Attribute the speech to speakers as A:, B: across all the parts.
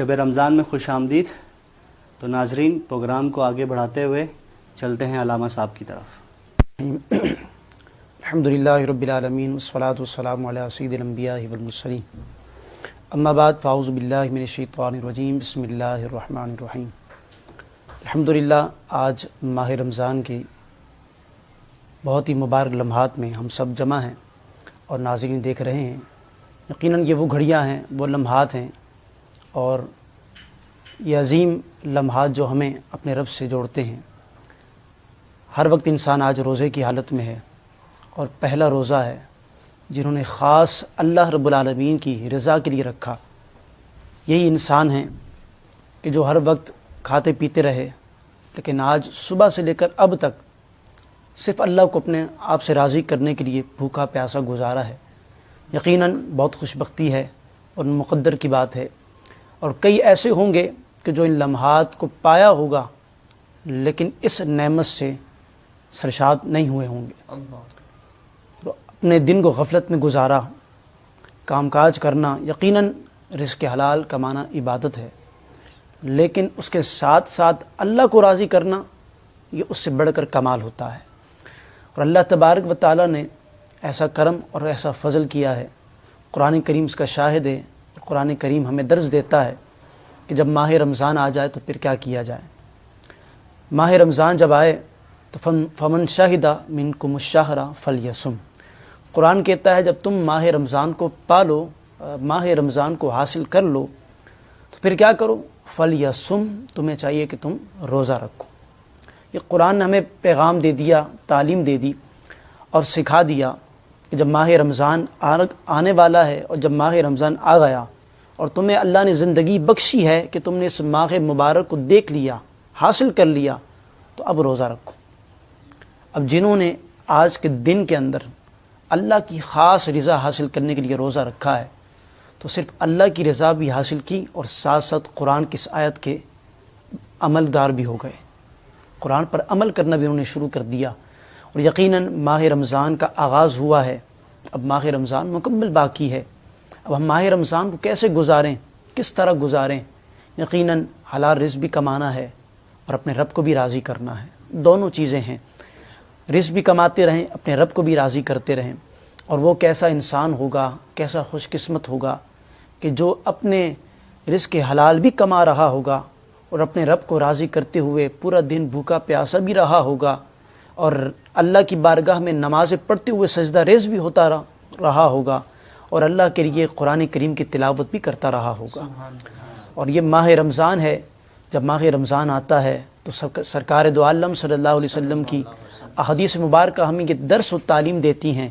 A: شب رمضان میں خوش آمدید۔ تو ناظرین، پروگرام کو آگے بڑھاتے ہوئے چلتے ہیں علامہ صاحب کی طرف۔
B: الحمدللہ رب العالمین والصلاة والسلام علی سید الانبیاء والمرسلین، اما بعد فاعوذ باللہ من الشیطان الرجیم، بسم اللہ الرحمن الرحیم۔ الحمدللہ آج ماہ رمضان کی بہت ہی مبارک لمحات میں ہم سب جمع ہیں اور ناظرین دیکھ رہے ہیں۔ یقیناً یہ وہ گھڑیاں ہیں، وہ لمحات ہیں اور یہ عظیم لمحات جو ہمیں اپنے رب سے جوڑتے ہیں۔ ہر وقت انسان آج روزے کی حالت میں ہے اور پہلا روزہ ہے جنہوں نے خاص اللہ رب العالمین کی رضا کے لیے رکھا۔ یہی انسان ہیں کہ جو ہر وقت کھاتے پیتے رہے، لیکن آج صبح سے لے کر اب تک صرف اللہ کو اپنے آپ سے راضی کرنے کے لیے بھوکا پیاسا گزارا ہے۔ یقیناً بہت خوش بختی ہے اور مقدر کی بات ہے، اور کئی ایسے ہوں گے کہ جو ان لمحات کو پایا ہوگا لیکن اس نعمت سے سرشاد نہیں ہوئے ہوں گے۔ تو اپنے دن کو غفلت میں گزارا، کام کاج کرنا، یقیناً رزق حلال کمانا عبادت ہے، لیکن اس کے ساتھ ساتھ اللہ کو راضی کرنا یہ اس سے بڑھ کر کمال ہوتا ہے۔ اور اللہ تبارک و تعالیٰ نے ایسا کرم اور ایسا فضل کیا ہے، قرآن کریم اس کا شاہد ہے۔ قرآن کریم ہمیں درس دیتا ہے کہ جب ماہ رمضان آ جائے تو پھر کیا کیا جائے۔ ماہ رمضان جب آئے تو فمن شاہد منکم الشہر فلیصم، قرآن کہتا ہے جب تم ماہ رمضان کو پالو، ماہ رمضان کو حاصل کر لو تو پھر کیا کرو، فلیصم، تمہیں چاہیے کہ تم روزہ رکھو۔ یہ قرآن نے ہمیں پیغام دے دیا، تعلیم دے دی اور سکھا دیا کہ جب ماہ رمضان آنے والا ہے اور جب ماہ رمضان آ گیا اور تمہیں اللہ نے زندگی بخشی ہے کہ تم نے اس ماہ مبارک کو دیکھ لیا، حاصل کر لیا، تو اب روزہ رکھو۔ اب جنہوں نے آج کے دن کے اندر اللہ کی خاص رضا حاصل کرنے کے لیے روزہ رکھا ہے تو صرف اللہ کی رضا بھی حاصل کی اور ساتھ ساتھ قرآن کی اس آیت کے عملدار بھی ہو گئے، قرآن پر عمل کرنا بھی انہوں نے شروع کر دیا۔ اور یقیناً ماہ رمضان کا آغاز ہوا ہے، اب ماہ رمضان مکمل باقی ہے۔ اب ہم ماہ رمضان کو کیسے گزاریں، کس طرح گزاریں؟ یقیناً حلال رزق بھی کمانا ہے اور اپنے رب کو بھی راضی کرنا ہے، دونوں چیزیں ہیں۔ رزق بھی کماتے رہیں، اپنے رب کو بھی راضی کرتے رہیں۔ اور وہ کیسا انسان ہوگا، کیسا خوش قسمت ہوگا کہ جو اپنے رزق حلال بھی کما رہا ہوگا اور اپنے رب کو راضی کرتے ہوئے پورا دن بھوکا پیاسا بھی رہا ہوگا اور اللہ کی بارگاہ میں نمازیں پڑھتے ہوئے سجدہ ریز بھی ہوتا رہا ہوگا اور اللہ کے لیے قرآن کریم کی تلاوت بھی کرتا رہا ہوگا۔ اور یہ ماہ رمضان ہے، جب ماہ رمضان آتا ہے تو سرکار دو عالم صلی اللہ علیہ وسلم کی احادیث مبارکہ ہمیں یہ درس و تعلیم دیتی ہیں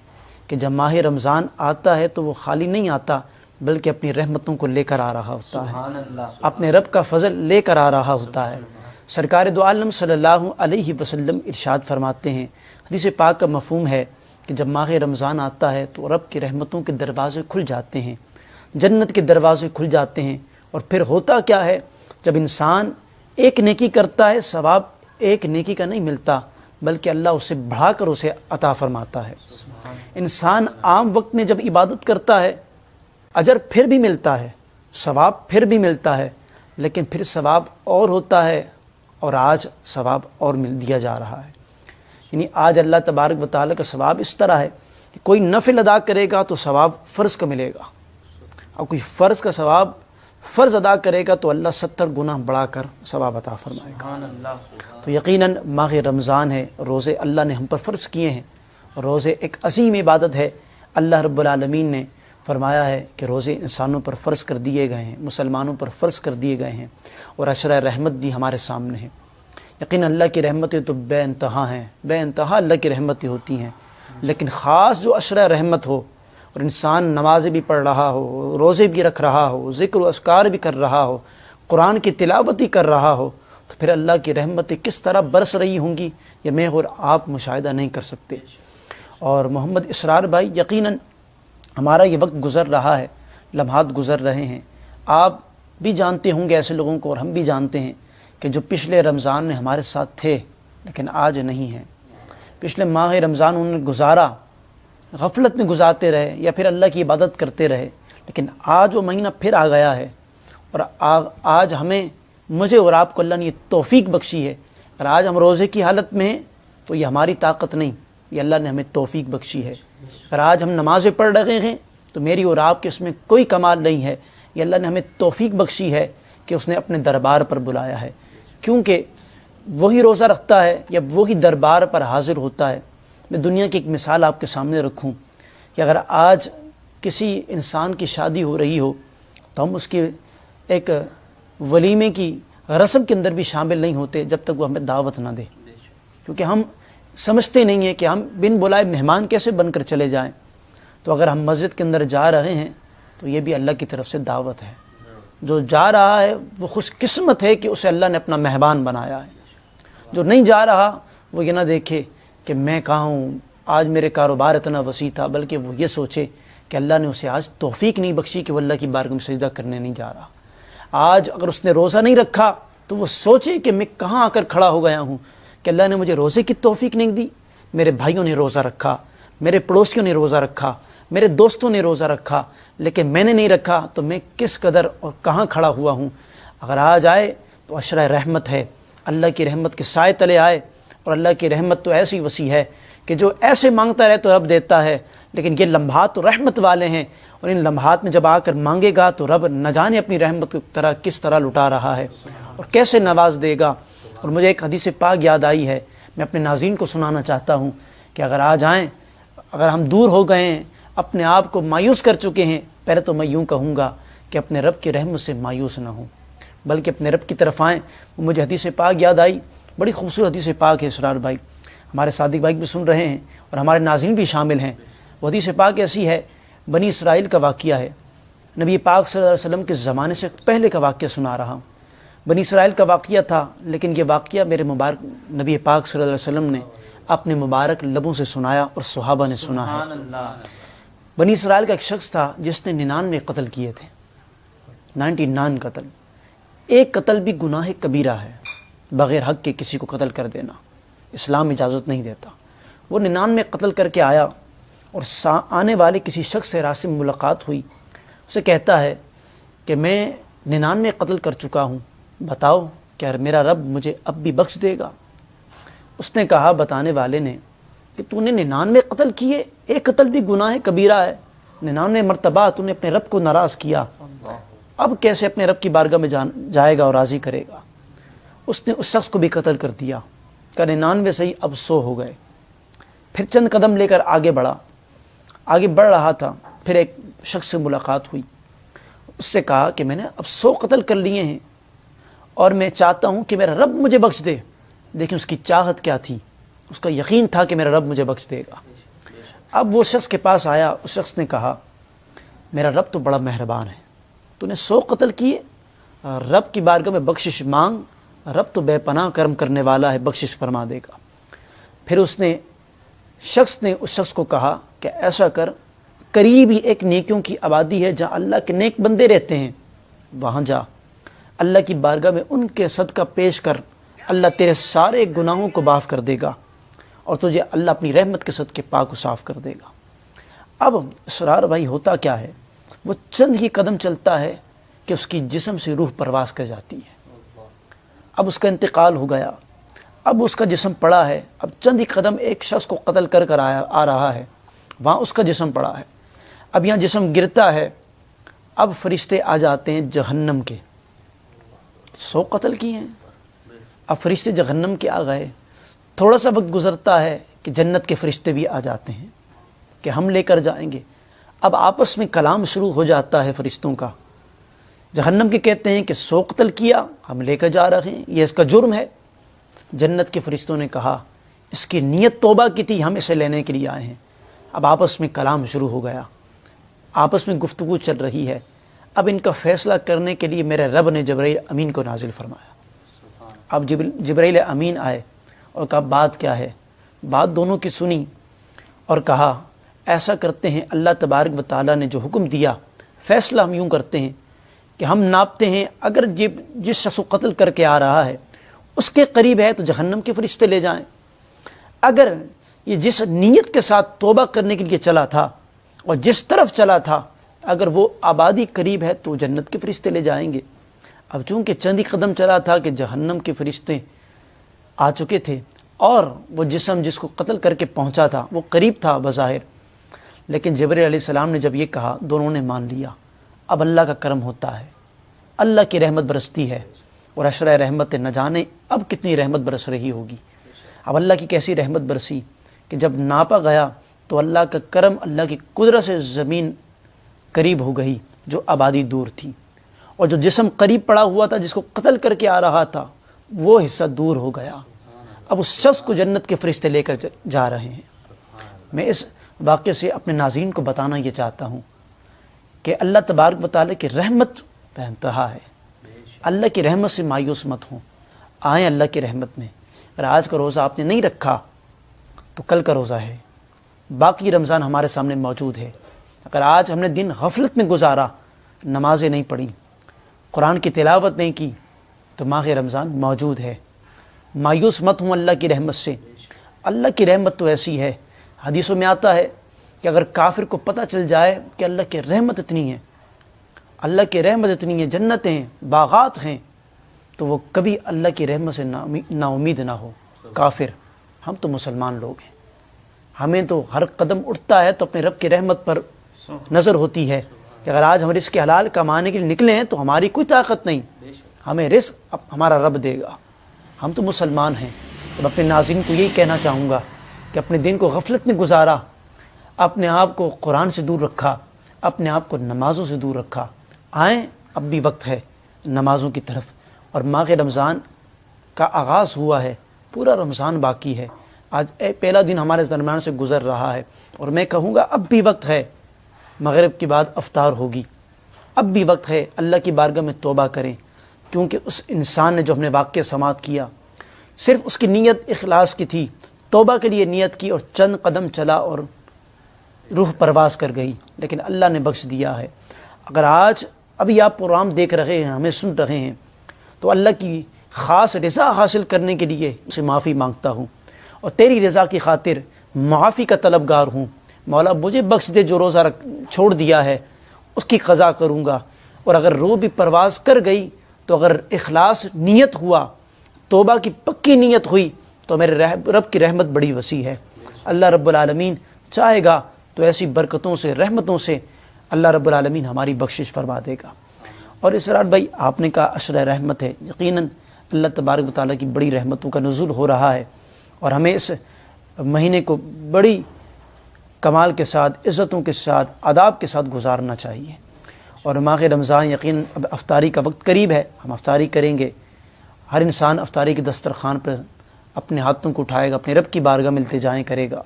B: کہ جب ماہ رمضان آتا ہے تو وہ خالی نہیں آتا بلکہ اپنی رحمتوں کو لے کر آ رہا ہوتا ہے، اپنے رب کا فضل لے کر آ رہا ہوتا ہے۔ سرکار دو عالم صلی اللہ علیہ وسلم ارشاد فرماتے ہیں، حدیث پاک کا مفہوم ہے کہ جب ماہ رمضان آتا ہے تو رب کی رحمتوں کے دروازے کھل جاتے ہیں، جنت کے دروازے کھل جاتے ہیں۔ اور پھر ہوتا کیا ہے، جب انسان ایک نیکی کرتا ہے ثواب ایک نیکی کا نہیں ملتا بلکہ اللہ اسے بڑھا کر اسے عطا فرماتا ہے۔ انسان عام وقت میں جب عبادت کرتا ہے اجر پھر بھی ملتا ہے، ثواب پھر بھی ملتا ہے، لیکن پھر ثواب اور ہوتا ہے اور آج ثواب اور مل دیا جا رہا ہے۔ یعنی آج اللہ تبارک و تعالیٰ کا ثواب اس طرح ہے کہ کوئی نفل ادا کرے گا تو ثواب فرض کا ملے گا، اور کوئی فرض کا ثواب فرض ادا کرے گا تو اللہ 70 گنا بڑھا کر ثواب عطا فرمائے گا۔ تو یقیناً ماہ رمضان ہے، روزے اللہ نے ہم پر فرض کیے ہیں، روزے ایک عظیم عبادت ہے۔ اللہ رب العالمین نے فرمایا ہے کہ روزے انسانوں پر فرض کر دیے گئے ہیں، مسلمانوں پر فرض کر دیے گئے ہیں، اور عشرہ رحمت بھی ہمارے سامنے ہے۔ یقیناً اللہ کی رحمتیں تو بے انتہا ہیں، بے انتہا اللہ کی رحمتیں ہوتی ہیں، لیکن خاص جو عشرہ رحمت ہو اور انسان نمازیں بھی پڑھ رہا ہو، روزے بھی رکھ رہا ہو، ذکر و اذکار بھی کر رہا ہو، قرآن کی تلاوت بھی کر رہا ہو، تو پھر اللہ کی رحمتیں کس طرح برس رہی ہوں گی یہ میں اور آپ مشاہدہ نہیں کر سکتے۔ اور محمد اسرار بھائی، یقیناً ہمارا یہ وقت گزر رہا ہے، لمحات گزر رہے ہیں، آپ بھی جانتے ہوں گے ایسے لوگوں کو اور ہم بھی جانتے ہیں کہ جو پچھلے رمضان میں ہمارے ساتھ تھے لیکن آج نہیں ہیں۔ پچھلے ماہ رمضان انہوں نے گزارا، غفلت میں گزارتے رہے یا پھر اللہ کی عبادت کرتے رہے، لیکن آج وہ مہینہ پھر آ گیا ہے اور آج ہمیں مجھے اور آپ کو اللہ نے یہ توفیق بخشی ہے. اور آج ہم روزے کی حالت میں ہیں تو یہ ہماری طاقت نہیں، یہ اللہ نے ہمیں توفیق بخشی ہے. اور آج ہم نمازیں پڑھ رہے ہیں تو میری اور آپ کے اس میں کوئی کمال نہیں ہے، یہ اللہ نے ہمیں توفیق بخشی ہے کہ اس نے اپنے دربار پر بلایا ہے. کیونکہ وہی روزہ رکھتا ہے یا وہی دربار پر حاضر ہوتا ہے. میں دنیا کی ایک مثال آپ کے سامنے رکھوں کہ اگر آج کسی انسان کی شادی ہو رہی ہو تو ہم اس کی ایک ولیمے کی رسم کے اندر بھی شامل نہیں ہوتے جب تک وہ ہمیں دعوت نہ دے، کیونکہ ہم سمجھتے نہیں ہیں کہ ہم بن بلائے مہمان کیسے بن کر چلے جائیں. تو اگر ہم مسجد کے اندر جا رہے ہیں تو یہ بھی اللہ کی طرف سے دعوت ہے. جو جا رہا ہے وہ خوش قسمت ہے کہ اسے اللہ نے اپنا مہمان بنایا ہے. جو نہیں جا رہا وہ یہ نہ دیکھے کہ میں کہاں ہوں، آج میرے کاروبار اتنا وسیع تھا، بلکہ وہ یہ سوچے کہ اللہ نے اسے آج توفیق نہیں بخشی کہ وہ اللہ کی بارگاہ میں سجدہ کرنے نہیں جا رہا. آج اگر اس نے روزہ نہیں رکھا تو وہ سوچے کہ میں کہاں آ کر کھڑا ہو گیا ہوں کہ اللہ نے مجھے روزے کی توفیق نہیں دی. میرے بھائیوں نے روزہ رکھا، میرے پڑوسیوں نے روزہ رکھا، میرے دوستوں نے روزہ رکھا، لیکن میں نے نہیں رکھا تو میں کس قدر اور کہاں کھڑا ہوا ہوں. اگر آج آئے تو عشرہ رحمت ہے، اللہ کی رحمت کے سائے تلے آئے. اور اللہ کی رحمت تو ایسی وسیع ہے کہ جو ایسے مانگتا رہے تو رب دیتا ہے، لیکن یہ لمحات تو رحمت والے ہیں، اور ان لمحات میں جب آ کر مانگے گا تو رب نہ جانے اپنی رحمت کی طرح کس طرح لٹا رہا ہے اور کیسے نواز دے گا. اور مجھے ایک حدیث پاک یاد آئی ہے، میں اپنے ناظرین کو سنانا چاہتا ہوں کہ اگر آج آئیں، اگر ہم دور ہو گئے ہیں، اپنے آپ کو مایوس کر چکے ہیں، پہلے تو میں یوں کہوں گا کہ اپنے رب کی رحمت سے مایوس نہ ہوں، بلکہ اپنے رب کی طرف آئیں. وہ مجھے حدیث پاک یاد آئی، بڑی خوبصورت حدیث پاک ہے. اسرار بھائی، ہمارے صادق بھائی بھی سن رہے ہیں اور ہمارے ناظرین بھی شامل ہیں. وہ حدیث پاک ایسی ہے، بنی اسرائیل کا واقعہ ہے. نبی پاک صلی اللہ علیہ وسلم کے زمانے سے پہلے کا واقعہ سنا رہا ہوں. بنی اسرائیل کا واقعہ تھا، لیکن یہ واقعہ میرے مبارک نبی پاک صلی اللہ علیہ وسلم نے اپنے مبارک لبوں سے سنایا اور صحابہ نے سنا ہے. بنی اسرائیل کا ایک شخص تھا جس نے 99 قتل کیے تھے. 99 قتل. ایک قتل بھی گناہ کبیرہ ہے، بغیر حق کے کسی کو قتل کر دینا اسلام اجازت نہیں دیتا. وہ 99 قتل کر کے آیا اور آنے والے کسی شخص سے راستے میں ملاقات ہوئی. اسے کہتا ہے کہ میں 99 قتل کر چکا ہوں، بتاؤ کیا میرا رب مجھے اب بھی بخش دے گا؟ اس نے کہا، بتانے والے نے، کہ تو نے 99 قتل کیے، ایک قتل بھی گناہ کبیرہ ہے، 99 مرتبہ تو نے اپنے رب کو ناراض کیا، اب کیسے اپنے رب کی بارگاہ میں جائے گا اور راضی کرے گا؟ اس نے اس شخص کو بھی قتل کر دیا. کہ 99 صحیح، اب 100 ہو گئے. پھر چند قدم لے کر آگے بڑھ رہا تھا. پھر ایک شخص سے ملاقات ہوئی. اس سے کہا کہ میں نے اب 100 قتل کر لیے ہیں اور میں چاہتا ہوں کہ میرا رب مجھے بخش دے. لیکن اس کی چاہت کیا تھی؟ اس کا یقین تھا کہ میرا رب مجھے بخش دے گا. اب وہ شخص کے پاس آیا. اس شخص نے کہا، میرا رب تو بڑا مہربان ہے، تو نے 100 قتل کیے، رب کی بارگاہ میں بخشش مانگ، رب تو بے پناہ کرم کرنے والا ہے، بخشش فرما دے گا. پھر اس شخص نے اس شخص کو کہا کہ ایسا کر، قریب ہی ایک نیکیوں کی آبادی ہے جہاں اللہ کے نیک بندے رہتے ہیں، وہاں جا، اللہ کی بارگاہ میں ان کے صدقہ پیش کر، اللہ تیرے سارے گناہوں کو معاف کر دے گا اور تجھے اللہ اپنی رحمت کے صدقے پاک و صاف کر دے گا. اب اسرار بھائی ہوتا کیا ہے، وہ چند ہی قدم چلتا ہے کہ اس کی جسم سے روح پرواز کر جاتی ہے. اب اس کا انتقال ہو گیا، اب اس کا جسم پڑا ہے. اب چند ہی قدم ایک شخص کو قتل کر آ رہا ہے، وہاں اس کا جسم پڑا ہے. اب یہاں جسم گرتا ہے. اب فرشتے آ جاتے ہیں جہنم کے. 100 قتل کیے ہیں، اب فرشتے جہنم کے آ گئے. تھوڑا سا وقت گزرتا ہے کہ جنت کے فرشتے بھی آ جاتے ہیں کہ ہم لے کر جائیں گے. اب آپس میں کلام شروع ہو جاتا ہے فرشتوں کا. جہنم کے کہتے ہیں کہ 100 قتل کیا، ہم لے کر جا رہے ہیں، یہ اس کا جرم ہے. جنت کے فرشتوں نے کہا، اس کی نیت توبہ کی تھی، ہم اسے لینے کے لیے آئے ہیں. اب آپس میں کلام شروع ہو گیا، آپس میں گفتگو چل رہی ہے. اب ان کا فیصلہ کرنے کے لیے میرے رب نے جبرائیل امین کو نازل فرمایا. اب جبرائیل امین آئے اور کہا، بات کیا ہے؟ بات دونوں کی سنی اور کہا، ایسا کرتے ہیں، اللہ تبارک و تعالیٰ نے جو حکم دیا، فیصلہ ہم یوں کرتے ہیں کہ ہم ناپتے ہیں، اگر جس شخص کو قتل کر کے آ رہا ہے اس کے قریب ہے تو جہنم کے فرشتے لے جائیں. اگر یہ جس نیت کے ساتھ توبہ کرنے کے لیے چلا تھا اور جس طرف چلا تھا، اگر وہ آبادی قریب ہے تو جنت کے فرشتے لے جائیں گے. اب چونکہ چند ہی قدم چلا تھا کہ جہنم کے فرشتے آ چکے تھے اور وہ جسم جس کو قتل کر کے پہنچا تھا وہ قریب تھا بظاہر، لیکن جبرائیل علیہ السلام نے جب یہ کہا دونوں نے مان لیا۔ اب اللہ کا کرم ہوتا ہے، اللہ کی رحمت برستی ہے، اور عشرہ رحمت نہ جانے اب کتنی رحمت برس رہی ہوگی۔ اب اللہ کی کیسی رحمت برسی کہ جب ناپا گیا تو اللہ کا کرم، اللہ کی قدرت سے زمین قریب ہو گئی جو آبادی دور تھی، اور جو جسم قریب پڑا ہوا تھا جس کو قتل کر کے آ رہا تھا وہ حصہ دور ہو گیا۔ اب اس شخص کو جنت کے فرشتے لے کر جا رہے ہیں۔ میں اس واقعے سے اپنے ناظرین کو بتانا یہ چاہتا ہوں کہ اللہ تبارک و تعالیٰ کی رحمت بے انتہا ہے۔ اللہ کی رحمت سے مایوس مت ہوں، آئیں اللہ کی رحمت میں۔ اگر آج کا روزہ آپ نے نہیں رکھا تو کل کا روزہ ہے، باقی رمضان ہمارے سامنے موجود ہے۔ اگر آج ہم نے دن غفلت میں گزارا، نمازیں نہیں پڑھی، قرآن کی تلاوت نہیں کی، تو ماہ رمضان موجود ہے۔ مایوس مت ہوں اللہ کی رحمت سے۔ اللہ کی رحمت تو ایسی ہے، حدیثوں میں آتا ہے کہ اگر کافر کو پتہ چل جائے کہ اللہ کی رحمت اتنی ہے، اللہ کی رحمت اتنی ہے، جنتیں ہیں، باغات ہیں، تو وہ کبھی اللہ کی رحمت سے نا امید نہ ہو۔ کافر، ہم تو مسلمان لوگ ہیں، ہمیں تو ہر قدم اٹھتا ہے تو اپنے رب کی رحمت پر نظر ہوتی ہے کہ اگر آج ہم رزق حلال کمانے کے لیے نکلے ہیں تو ہماری کوئی طاقت نہیں، ہمیں رزق ہمارا رب دے گا، ہم تو مسلمان ہیں۔ اب اپنے ناظرین کو یہی کہنا چاہوں گا کہ اپنے دن کو غفلت میں گزارا، اپنے آپ کو قرآن سے دور رکھا، اپنے آپ کو نمازوں سے دور رکھا۔ آئیں، اب بھی وقت ہے نمازوں کی طرف، اور ماہ رمضان کا آغاز ہوا ہے، پورا رمضان باقی ہے۔ آج پہلا دن ہمارے درمیان سے گزر رہا ہے، اور میں کہوں گا اب بھی وقت ہے، مغرب کے بعد افطار ہوگی، اب بھی وقت ہے اللہ کی بارگاہ میں توبہ کریں، کیونکہ اس انسان نے جو ہم نے واقعہ سماعت کیا صرف اس کی نیت اخلاص کی تھی، توبہ کے لیے نیت کی اور چند قدم چلا اور روح پرواز کر گئی، لیکن اللہ نے بخش دیا ہے۔ اگر آج ابھی آپ پروگرام دیکھ رہے ہیں، ہمیں سن رہے ہیں، تو اللہ کی خاص رضا حاصل کرنے کے لیے اسے معافی مانگتا ہوں، اور تیری رضا کی خاطر معافی کا طلبگار ہوں۔ مولا مجھے بخش دے، جو روزہ چھوڑ دیا ہے اس کی قضا کروں گا، اور اگر روح بھی پرواز کر گئی تو اگر اخلاص نیت ہوا، توبہ کی پکی نیت ہوئی، تو میرے رب کی رحمت بڑی وسیع ہے۔ اللہ رب العالمین چاہے گا تو ایسی برکتوں سے، رحمتوں سے اللہ رب العالمین ہماری بخشش فرما دے گا۔ اور اسرار بھائی، آپ نے کہا عشرہ رحمت ہے، یقیناً اللہ تبارک و تعالیٰ کی بڑی رحمتوں کا نزول ہو رہا ہے، اور ہمیں اس مہینے کو بڑی کمال کے ساتھ، عزتوں کے ساتھ، آداب کے ساتھ گزارنا چاہیے۔ اور ماہ رمضان یقیناً اب افطاری کا وقت قریب ہے، ہم افطاری کریں گے۔ ہر انسان افطاری کے دسترخوان پر اپنے ہاتھوں کو اٹھائے گا، اپنے رب کی بارگاہ میں التجائیں کرے گا،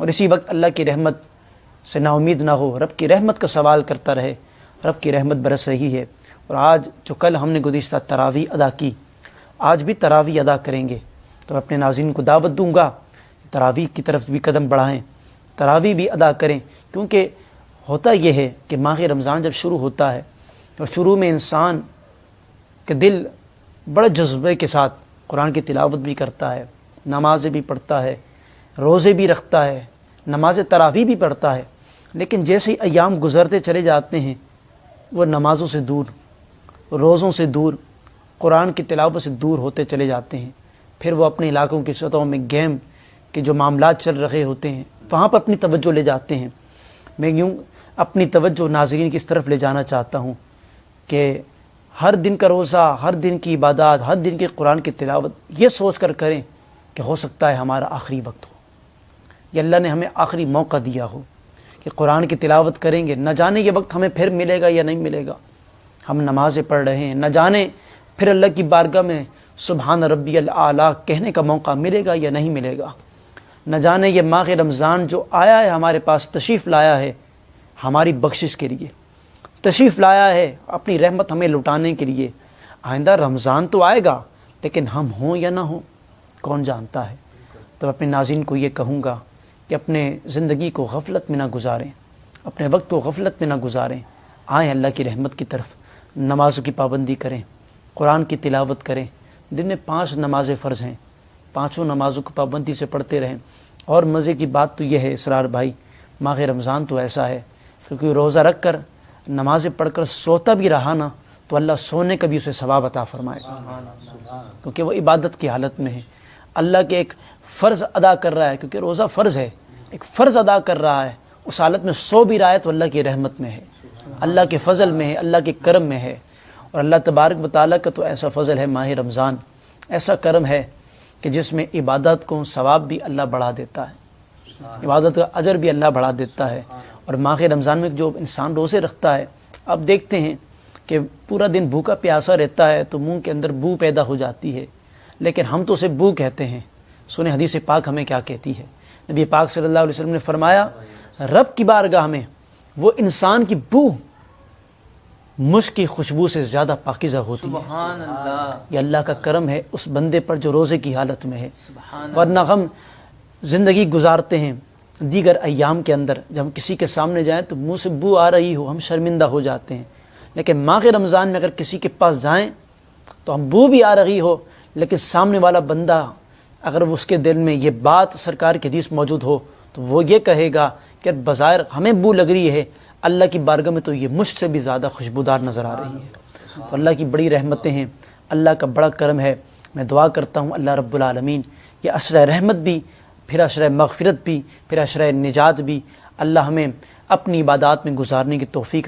B: اور اسی وقت اللہ کی رحمت سے نا امید نہ ہو، رب کی رحمت کا سوال کرتا رہے۔ رب کی رحمت برس رہی ہے، اور آج جو کل ہم نے گزشتہ تراویح ادا کی، آج بھی تراویح ادا کریں گے، تو اپنے ناظرین کو دعوت دوں گا تراویح کی طرف بھی قدم بڑھائیں، تراویح بھی ادا کریں، کیونکہ ہوتا یہ ہے کہ ماہ رمضان جب شروع ہوتا ہے تو شروع میں انسان کے دل بڑے جذبے کے ساتھ قرآن کی تلاوت بھی کرتا ہے، نمازیں بھی پڑھتا ہے، روزے بھی رکھتا ہے، نماز تراویح بھی پڑھتا ہے، لیکن جیسے ہی ایام گزرتے چلے جاتے ہیں وہ نمازوں سے دور، روزوں سے دور، قرآن کی تلاوت سے دور ہوتے چلے جاتے ہیں۔ پھر وہ اپنے علاقوں کی سطحوں میں گیم کے جو معاملات چل رہے ہوتے ہیں وہاں پر اپنی توجہ لے جاتے ہیں۔ میں یوں اپنی توجہ ناظرین کی اس طرف لے جانا چاہتا ہوں کہ ہر دن کا روزہ، ہر دن کی عبادات، ہر دن کی قرآن کی تلاوت یہ سوچ کر کریں کہ ہو سکتا ہے ہمارا آخری وقت ہو، یہ اللہ نے ہمیں آخری موقع دیا ہو کہ قرآن کی تلاوت کریں گے، نہ جانے یہ وقت ہمیں پھر ملے گا یا نہیں ملے گا۔ ہم نمازیں پڑھ رہے ہیں، نہ جانے پھر اللہ کی بارگاہ میں سبحان ربی الاعلیٰ کہنے کا موقع ملے گا یا نہیں ملے گا۔ نہ جانے یہ ماہ رمضان جو آیا ہے ہمارے پاس، تشریف لایا ہے ہماری بخشش کے لیے، تشریف لایا ہے اپنی رحمت ہمیں لٹانے کے لیے۔ آئندہ رمضان تو آئے گا، لیکن ہم ہوں یا نہ ہوں کون جانتا ہے۔ تو اپنے ناظرین کو یہ کہوں گا کہ اپنے زندگی کو غفلت میں نہ گزاریں، اپنے وقت کو غفلت میں نہ گزاریں، آئیں اللہ کی رحمت کی طرف، نمازوں کی پابندی کریں، قرآن کی تلاوت کریں۔ دن میں 5 نمازیں فرض ہیں، 5 نمازوں کی پابندی سے پڑھتے رہیں۔ اور مزے کی بات تو یہ ہے اسرار بھائی، ماہ رمضان تو ایسا ہے کہ کوئی روزہ رکھ کر نمازیں پڑھ کر سوتا بھی رہا نا تو اللہ سونے کا بھی اسے ثواب عطا فرمائے گا، کیونکہ وہ عبادت کی حالت میں ہے، اللہ کے ایک فرض ادا کر رہا ہے، کیونکہ روزہ فرض ہے، ایک فرض ادا کر رہا ہے، اس حالت میں سو بھی رہا ہے تو اللہ کی رحمت میں ہے، اللہ کے فضل میں ہے، اللہ کے کرم میں ہے۔ اور اللہ تبارک و تعالیٰ کا تو ایسا فضل ہے، ماہ رمضان ایسا کرم ہے کہ جس میں عبادت کو ثواب بھی اللہ بڑھا دیتا ہے، عبادت کا اجر بھی اللہ بڑھا دیتا ہے۔ اور ماہ رمضان میں جو انسان روزے رکھتا ہے، آپ دیکھتے ہیں کہ پورا دن بھوکا پیاسا رہتا ہے تو منہ کے اندر بو پیدا ہو جاتی ہے، لیکن ہم تو اسے بو کہتے ہیں۔ سنیں حدیث پاک ہمیں کیا کہتی ہے، نبی پاک صلی اللہ علیہ وسلم نے فرمایا رب کی بارگاہ میں وہ انسان کی بو مشک کی خوشبو سے زیادہ پاکیزہ ہوتی ہے۔
C: سبحان اللہ،
B: یہ اللہ کا کرم ہے اس بندے پر جو روزے کی حالت میں ہے۔ ورنہ ہم زندگی گزارتے ہیں دیگر ایام کے اندر، جب ہم کسی کے سامنے جائیں تو منہ سے بو آ رہی ہو ہم شرمندہ ہو جاتے ہیں، لیکن ماہ رمضان میں اگر کسی کے پاس جائیں تو ہم بو بھی آ رہی ہو، لیکن سامنے والا بندہ اگر اس کے دل میں یہ بات سرکار کی حدیث موجود ہو تو وہ یہ کہے گا کہ بظاہر ہمیں بو لگ رہی ہے، اللہ کی بارگاہ میں تو یہ مجھ سے بھی زیادہ خوشبودار نظر آ رہی ہے۔ تو اللہ کی بڑی رحمتیں ہیں، اللہ کا بڑا کرم ہے۔ میں دعا کرتا ہوں اللہ رب العالمین یہ عشرہ رحمت بھی، پھر عشرہ مغفرت بھی، پھر عشرہ نجات بھی اللہ ہمیں اپنی عبادات میں گزارنے کی توفیق